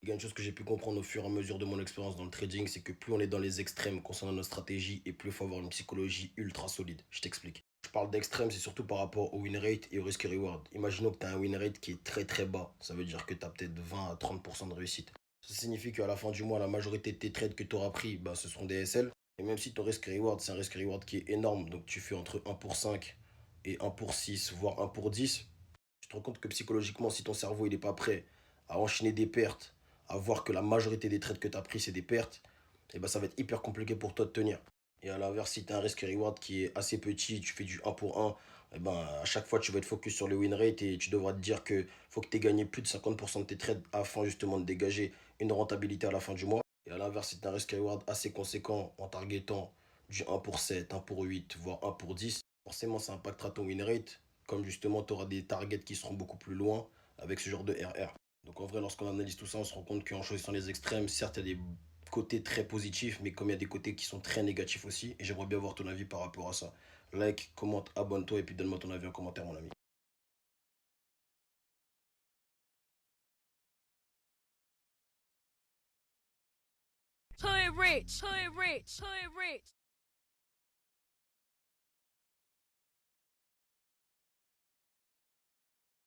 Une chose que j'ai pu comprendre au fur et à mesure de mon expérience dans le trading, c'est que plus on est dans les extrêmes concernant notre stratégie, et plus il faut avoir une psychologie ultra solide. Je t'explique. Je parle d'extrême, c'est surtout par rapport au win rate et au risk reward. Imaginons que tu as un win rate qui est très très bas. Ça veut dire que tu as peut-être 20 à 30% de réussite. Ça signifie qu'à la fin du mois, la majorité de tes trades que tu auras pris, bah, ce seront des SL. Et même si ton risk reward, c'est un risk reward qui est énorme, donc tu fais entre 1 pour 5 et 1 pour 6, voire 1 pour 10, tu te rends compte que psychologiquement, si ton cerveau il n'est pas prêt à enchaîner des pertes, à voir que la majorité des trades que tu as pris, c'est des pertes, et ben ça va être hyper compliqué pour toi de tenir. Et à l'inverse, si tu as un risk reward qui est assez petit, tu fais du un pour un, et ben à chaque fois tu vas être focus sur le win rate et tu devras te dire que faut que tu aies gagné plus de 50% de tes trades afin justement de dégager une rentabilité à la fin du mois. Et à l'inverse, si tu as un risk reward assez conséquent en targetant du un pour 7, un pour 8, voire un pour 10, forcément ça impactera ton win rate, comme justement tu auras des targets qui seront beaucoup plus loin avec ce genre de RR. Donc en vrai, lorsqu'on analyse tout ça, on se rend compte qu'en choisissant les extrêmes, certes, il y a des côtés très positifs, mais comme il y a des côtés qui sont très négatifs aussi, et j'aimerais bien voir ton avis par rapport à ça. Like, commente, abonne-toi et puis donne-moi ton avis en commentaire, mon ami. Hood rich, hood rich, hood rich.